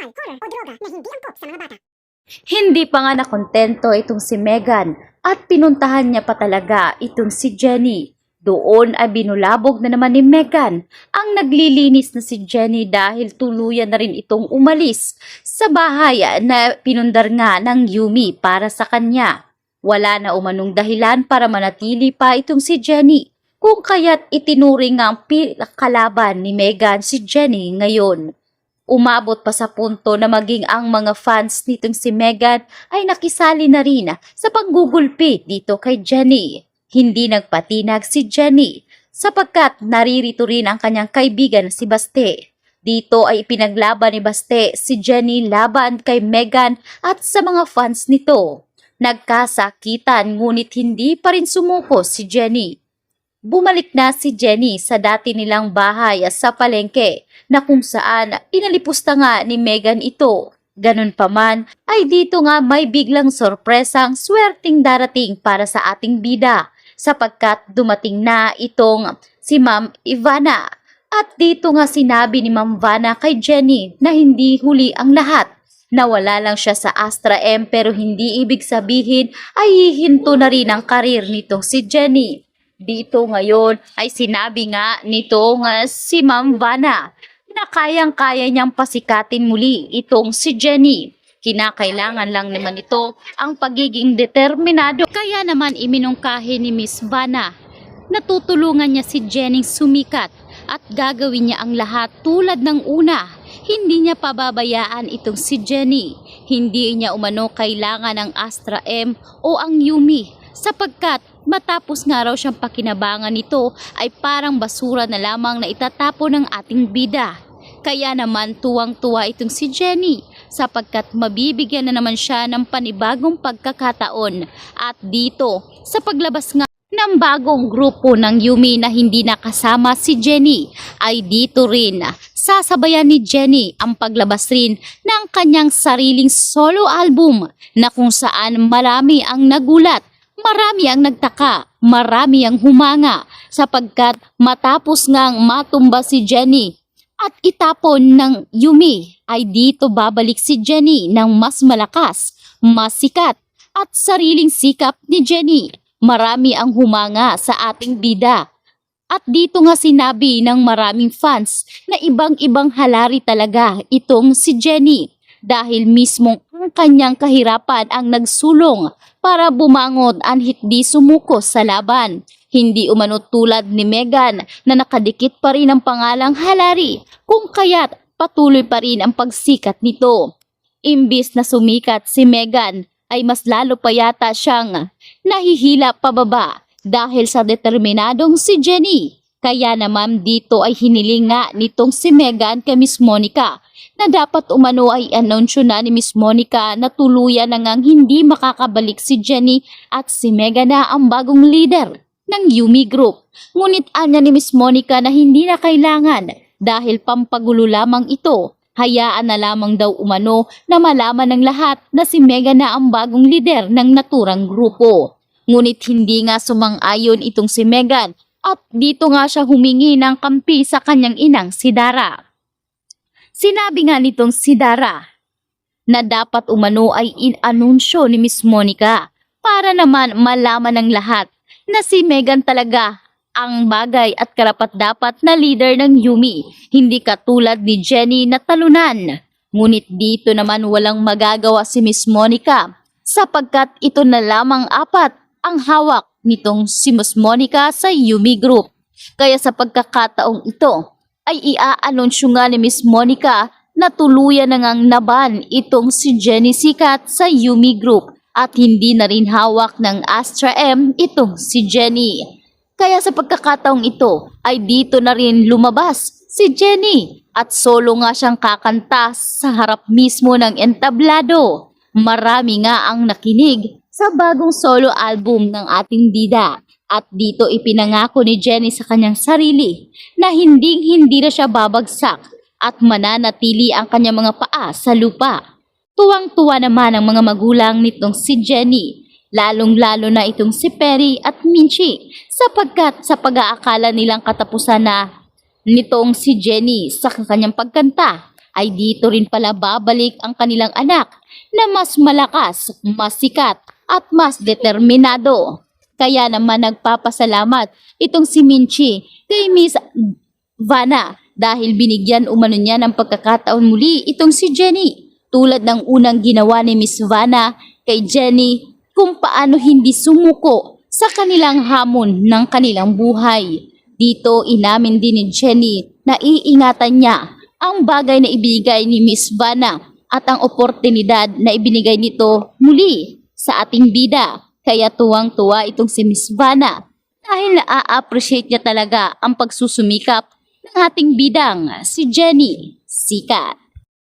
sexual, horror o droga na hindi angkop sa mga bata. Hindi pa nga nakontento itong si Megan at pinuntahan niya pa talaga itong si Jenny. Doon ay binulabog na naman ni Megan ang naglilinis na si Jenny dahil tuluyan na rin itong umalis sa bahay na pinundar nga ng Yumi para sa kanya. Wala na umanong dahilan para manatili pa itong si Jenny, kung kaya't itinuring ang kalaban ni Megan si Jenny ngayon. Umabot pa sa punto na maging ang mga fans nitong si Megan ay nakisali na rin sa panggugulpi dito kay Jenny. Hindi nagpatinag si Jenny sapagkat naririto rin ang kanyang kaibigan si Baste. Dito ay ipinaglaban ni Baste si Jenny laban kay Megan at sa mga fans nito. Nagkasakitan ngunit hindi pa rin sumuko si Jenny. Bumalik na si Jenny sa dati nilang bahay sa palengke na kung saan inalipusta nga ni Megan ito. Ganun pa man ay dito nga may biglang sorpresang swerting darating para sa ating bida sapagkat dumating na itong si Ma'am Ivana. At dito nga sinabi ni Ma'am Vana kay Jenny na hindi huli ang lahat. Nawala lang siya sa Astra M pero hindi ibig sabihin ay hihinto na rin ang karir nitong si Jenny. Dito ngayon ay sinabi nga nitong si Ma'am Vana na kayang-kaya niyang pasikatin muli itong si Jenny. Kinakailangan lang naman ito ang pagiging determinado. Kaya naman iminungkahi ni Miss Vana na tutulungan niya si Jenny sumikat at gagawin niya ang lahat tulad ng una. Hindi niya pababayaan itong si Jenny. Hindi niya umano kailangan ang Astra M o ang Yumi sapagkat matapos nga raw siyang pakinabangan nito ay parang basura na lamang na itatapon ng ating bida. Kaya naman tuwang-tuwa itong si Jenny sapagkat mabibigyan na naman siya ng panibagong pagkakataon. At dito sa paglabas nga ng bagong grupo ng Yumi na hindi nakasama si Jenny ay dito rin sasabayan ni Jenny ang paglabas rin ng kanyang sariling solo album na kung saan marami ang nagulat. Marami ang nagtaka, marami ang humanga sapagkat matapos ngang matumba si Jenny at itapon ng Yumi ay dito babalik si Jenny ng mas malakas, mas sikat at sariling sikap ni Jenny. Marami ang humanga sa ating bida. At dito nga sinabi ng maraming fans na ibang-ibang halari talaga itong si Jenny dahil mismong ang kanyang kahirapan ang nagsulong para bumangon at hindi sumuko sa laban. Hindi umano tulad ni Megan na nakadikit pa rin ang pangalang halari kung kaya't patuloy pa rin ang pagsikat nito. Imbis na sumikat si Megan ay mas lalo pa yata siyang nahihila pababa dahil sa determinadong si Jenny. Kaya naman dito ay hiniling nga nitong si Megan kay Miss Monica na dapat umano ay anunsyo na ni Miss Monica na tuluyan na ngang hindi makakabalik si Jenny at si Megan na ang bagong leader ng Yumi Group. Ngunit anya ni Miss Monica na hindi na kailangan dahil pampagulo lamang ito. Hayaan na lamang daw umano na malaman ng lahat na si Megan na ang bagong leader ng naturang grupo. Ngunit hindi nga sumang-ayon itong si Megan at dito nga siya humingi ng kampi sa kanyang inang si Dara. Sinabi nga nitong si Dara na dapat umano ay inanunsyo ni Miss Monica para naman malaman ng lahat na si Megan talaga ang bagay at karapat-dapat na leader ng Yumi, hindi katulad ni Jenny na talunan. Ngunit dito naman walang magagawa si Miss Monica sapagkat ito na lamang apat ang hawak nitong si Miss Monica sa Yumi Group. Kaya sa pagkakataong ito ay iaanunsyo nga ni Miss Monica na tuluyan na ngang naban itong si Jenny Sikat sa Yumi Group at hindi na rin hawak ng Astra M itong si Jenny. Kaya sa pagkakataong ito ay dito na rin lumabas si Jenny at solo nga siyang kakanta sa harap mismo ng entablado. Marami nga ang nakinig sa bagong solo album ng ating bida at dito ipinangako ni Jenny sa kanyang sarili na hindi na siya babagsak at mananatili ang kanyang mga paa sa lupa. Tuwang-tuwa naman ang mga magulang nitong si Jenny, lalong-lalo na itong si Perry at Minchi sapagkat sa pag-aakala nilang katapusan na nitong si Jenny sa kanyang pagkanta ay dito rin pala babalik ang kanilang anak na mas malakas, mas sikat at mas determinado. Kaya naman nagpapasalamat itong si Minchi kay Miss Vanna dahil binigyan umano niya ng pagkakataon muli itong si Jenny. Tulad ng unang ginawa ni Miss Vanna kay Jenny kung paano hindi sumuko sa kanilang hamon ng kanilang buhay. Dito inamin din ni Jenny na iingatan niya ang bagay na ibigay ni Miss Vanna at ang oportunidad na ibinigay nito muli sa ating bida. Kaya tuwang-tuwa itong si Miss Vanna dahil na-appreciate niya talaga ang pagsusumikap ng ating bidang si Jenny Sikat.